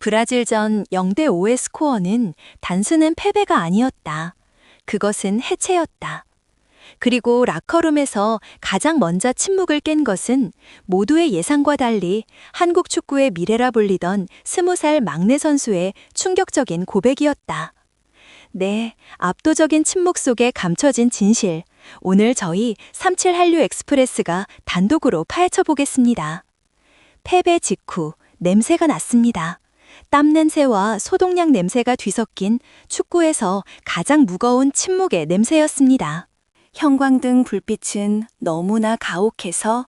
브라질전 0대5의 스코어는 단순한 패배가 아니었다. 그것은 해체였다. 그리고 라커룸에서 가장 먼저 침묵을 깬 것은 모두의 예상과 달리 한국 축구의 미래라 불리던 20살 막내 선수의 충격적인 고백이었다. 네, 압도적인 침묵 속에 감춰진 진실. 오늘 저희 37 한류 엑스프레스가 단독으로 파헤쳐 보겠습니다. 패배 직후 냄새가 났습니다. 땀 냄새와 소독약 냄새가 뒤섞인 축구에서 가장 무거운 침묵의 냄새였습니다. 형광등 불빛은 너무나 가혹해서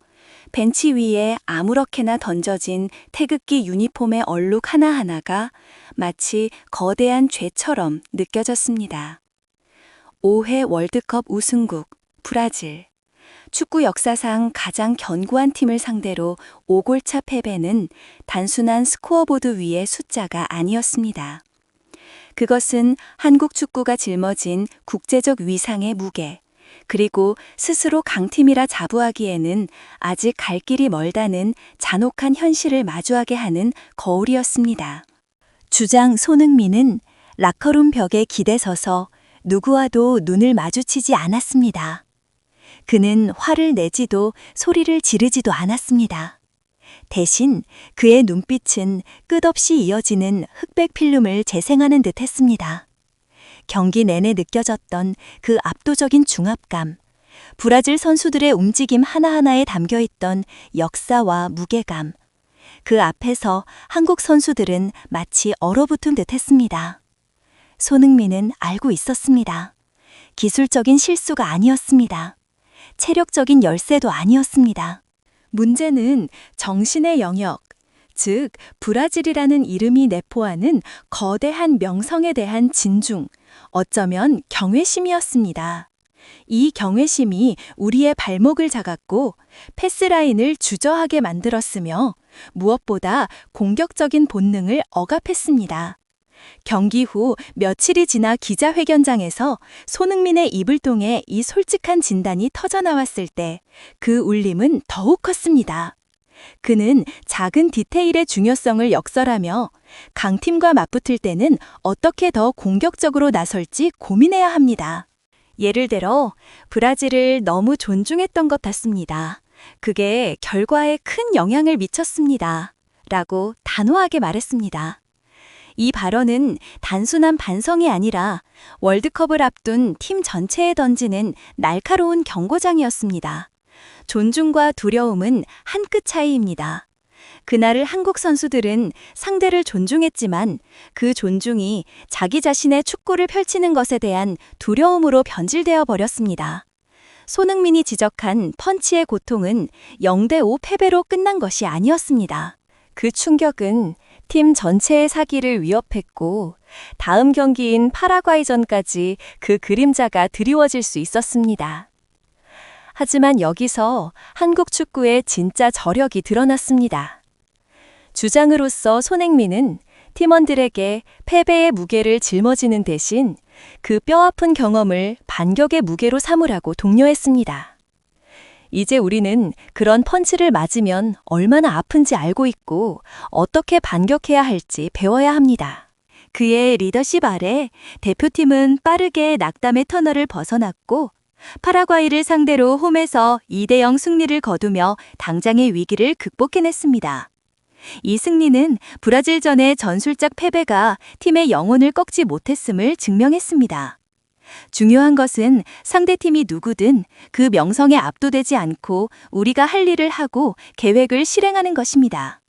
벤치 위에 아무렇게나 던져진 태극기 유니폼의 얼룩 하나하나가 마치 거대한 죄처럼 느껴졌습니다. 5회 월드컵 우승국 브라질. 축구 역사상 가장 견고한 팀을 상대로 5골차 패배는 단순한 스코어보드 위의 숫자가 아니었습니다. 그것은 한국 축구가 짊어진 국제적 위상의 무게, 그리고 스스로 강팀이라 자부하기에는 아직 갈 길이 멀다는 잔혹한 현실을 마주하게 하는 거울이었습니다. 주장 손흥민은 라커룸 벽에 기대서서 누구와도 눈을 마주치지 않았습니다. 그는 화를 내지도 소리를 지르지도 않았습니다. 대신 그의 눈빛은 끝없이 이어지는 흑백 필름을 재생하는 듯 했습니다. 경기 내내 느껴졌던 그 압도적인 중압감, 브라질 선수들의 움직임 하나하나에 담겨있던 역사와 무게감, 그 앞에서 한국 선수들은 마치 얼어붙은 듯 했습니다. 손흥민은 알고 있었습니다. 기술적인 실수가 아니었습니다. 체력적인 열세도 아니었습니다. 문제는 정신의 영역, 즉 브라질이라는 이름이 내포하는 거대한 명성에 대한 진중, 어쩌면 경외심이었습니다. 이 경외심이 우리의 발목을 잡았고 패스라인을 주저하게 만들었으며 무엇보다 공격적인 본능을 억압했습니다. 경기 후 며칠이 지나 기자회견장에서 손흥민의 입을 통해 이 솔직한 진단이 터져나왔을 때 그 울림은 더욱 컸습니다. 그는 작은 디테일의 중요성을 역설하며 강팀과 맞붙을 때는 어떻게 더 공격적으로 나설지 고민해야 합니다. 예를 들어 브라질을 너무 존중했던 것 같습니다. 그게 결과에 큰 영향을 미쳤습니다. 라고 단호하게 말했습니다. 이 발언은 단순한 반성이 아니라 월드컵을 앞둔 팀 전체에 던지는 날카로운 경고장이었습니다. 존중과 두려움은 한 끗 차이입니다. 그날 한국 선수들은 상대를 존중했지만 그 존중이 자기 자신의 축구를 펼치는 것에 대한 두려움으로 변질되어 버렸습니다. 손흥민이 지적한 펀치의 고통은 0대5 패배로 끝난 것이 아니었습니다. 그 충격은 팀 전체의 사기를 위협했고 다음 경기인 파라과이전까지 그 그림자가 드리워질 수 있었습니다. 하지만 여기서 한국 축구의 진짜 저력이 드러났습니다. 주장으로서 손흥민은 팀원들에게 패배의 무게를 짊어지는 대신 그 뼈아픈 경험을 반격의 무게로 삼으라고 독려했습니다. 이제 우리는 그런 펀치를 맞으면 얼마나 아픈지 알고 있고 어떻게 반격해야 할지 배워야 합니다. 그의 리더십 아래 대표팀은 빠르게 낙담의 터널을 벗어났고 파라과이를 상대로 홈에서 2대0 승리를 거두며 당장의 위기를 극복해냈습니다. 이 승리는 브라질전의 전술적 패배가 팀의 영혼을 꺾지 못했음을 증명했습니다. 중요한 것은 상대팀이 누구든 그 명성에 압도되지 않고 우리가 할 일을 하고 계획을 실행하는 것입니다.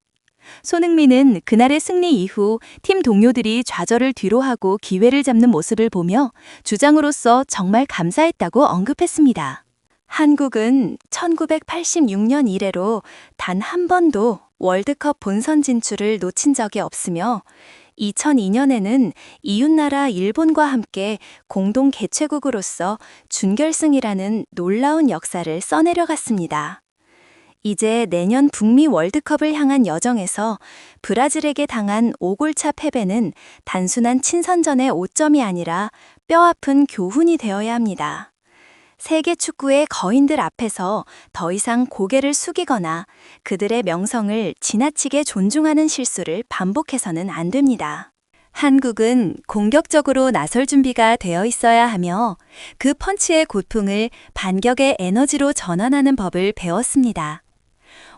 손흥민은 그날의 승리 이후 팀 동료들이 좌절을 뒤로하고 기회를 잡는 모습을 보며 주장으로서 정말 감사했다고 언급했습니다. 한국은 1986년 이래로 단 한 번도 월드컵 본선 진출을 놓친 적이 없으며 2002년에는 이웃나라 일본과 함께 공동 개최국으로서 준결승이라는 놀라운 역사를 써내려갔습니다. 이제 내년 북미 월드컵을 향한 여정에서 브라질에게 당한 5골차 패배는 단순한 친선전의 오점이 아니라 뼈아픈 교훈이 되어야 합니다. 세계 축구의 거인들 앞에서 더 이상 고개를 숙이거나 그들의 명성을 지나치게 존중하는 실수를 반복해서는 안 됩니다. 한국은 공격적으로 나설 준비가 되어 있어야 하며 그 펀치의 고통을 반격의 에너지로 전환하는 법을 배웠습니다.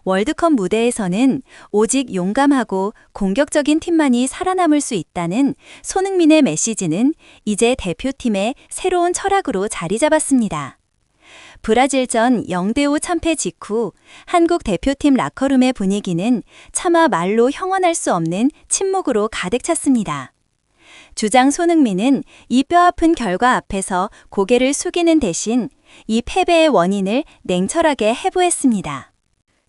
월드컵 무대에서는 오직 용감하고 공격적인 팀만이 살아남을 수 있다는 손흥민의 메시지는 이제 대표팀의 새로운 철학으로 자리 잡았습니다. 브라질전 0대5 참패 직후 한국 대표팀 라커룸의 분위기는 차마 말로 형언할 수 없는 침묵으로 가득 찼습니다. 주장 손흥민은 이 뼈아픈 결과 앞에서 고개를 숙이는 대신 이 패배의 원인을 냉철하게 해부했습니다.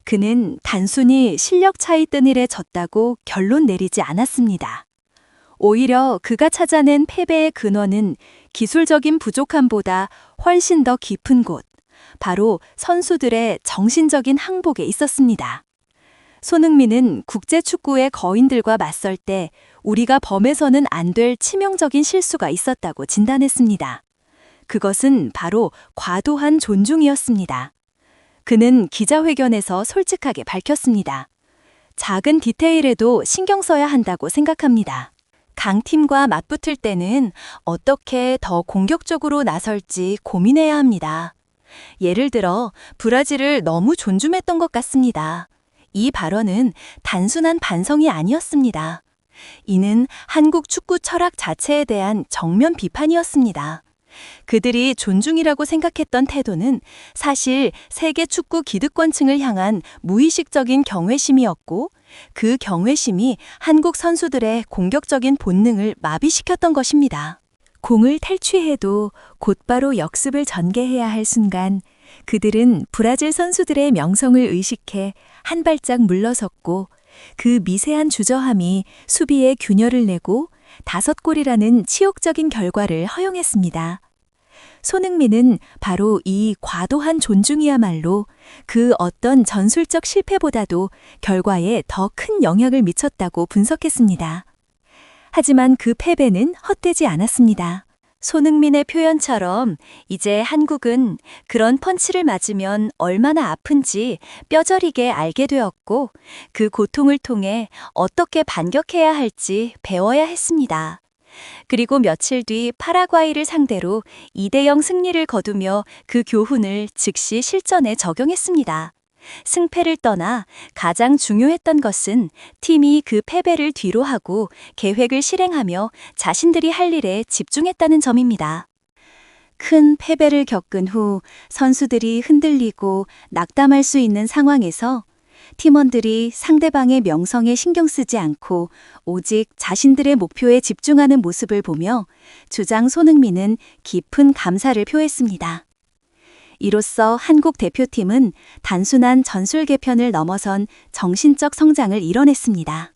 그는 단순히 실력 차이 때문에 졌다고 결론 내리지 않았습니다. 오히려 그가 찾아낸 패배의 근원은 기술적인 부족함보다 훨씬 더 깊은 곳, 바로 선수들의 정신적인 항복에 있었습니다. 손흥민은 국제축구의 거인들과 맞설 때 우리가 범해서는 안 될 치명적인 실수가 있었다고 진단했습니다. 그것은 바로 과도한 존중이었습니다. 그는 기자회견에서 솔직하게 밝혔습니다. 작은 디테일에도 신경 써야 한다고 생각합니다. 강팀과 맞붙을 때는 어떻게 더 공격적으로 나설지 고민해야 합니다. 예를 들어 브라질을 너무 존중했던 것 같습니다. 이 발언은 단순한 반성이 아니었습니다. 이는 한국 축구 철학 자체에 대한 정면 비판이었습니다. 그들이 존중이라고 생각했던 태도는 사실 세계 축구 기득권층을 향한 무의식적인 경외심이었고 그 경외심이 한국 선수들의 공격적인 본능을 마비시켰던 것입니다. 공을 탈취해도 곧바로 역습을 전개해야 할 순간 그들은 브라질 선수들의 명성을 의식해 한 발짝 물러섰고 그 미세한 주저함이 수비에 균열을 내고 5골이라는 치욕적인 결과를 허용했습니다. 손흥민은 바로 이 과도한 존중이야말로 그 어떤 전술적 실패보다도 결과에 더 큰 영향을 미쳤다고 분석했습니다. 하지만 그 패배는 헛되지 않았습니다. 손흥민의 표현처럼 이제 한국은 그런 펀치를 맞으면 얼마나 아픈지 뼈저리게 알게 되었고 그 고통을 통해 어떻게 반격해야 할지 배워야 했습니다. 그리고 며칠 뒤 파라과이를 상대로 2대0 승리를 거두며 그 교훈을 즉시 실전에 적용했습니다. 승패를 떠나 가장 중요했던 것은 팀이 그 패배를 뒤로하고 계획을 실행하며 자신들이 할 일에 집중했다는 점입니다. 큰 패배를 겪은 후 선수들이 흔들리고 낙담할 수 있는 상황에서 팀원들이 상대방의 명성에 신경 쓰지 않고 오직 자신들의 목표에 집중하는 모습을 보며 주장 손흥민은 깊은 감사를 표했습니다. 이로써 한국 대표팀은 단순한 전술 개편을 넘어선 정신적 성장을 이뤄냈습니다.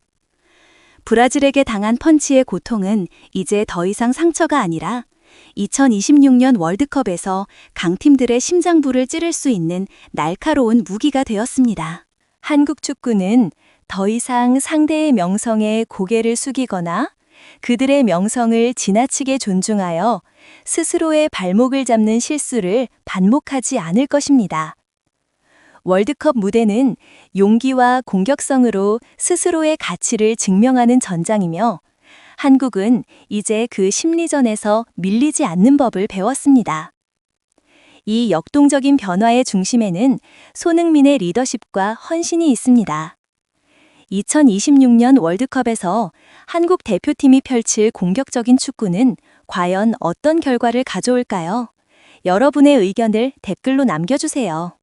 브라질에게 당한 펀치의 고통은 이제 더 이상 상처가 아니라 2026년 월드컵에서 강팀들의 심장부를 찌를 수 있는 날카로운 무기가 되었습니다. 한국 축구는 더 이상 상대의 명성에 고개를 숙이거나 그들의 명성을 지나치게 존중하여 스스로의 발목을 잡는 실수를 반복하지 않을 것입니다. 월드컵 무대는 용기와 공격성으로 스스로의 가치를 증명하는 전장이며 한국은 이제 그 심리전에서 밀리지 않는 법을 배웠습니다. 이 역동적인 변화의 중심에는 손흥민의 리더십과 헌신이 있습니다. 2026년 월드컵에서 한국 대표팀이 펼칠 공격적인 축구는 과연 어떤 결과를 가져올까요? 여러분의 의견을 댓글로 남겨주세요.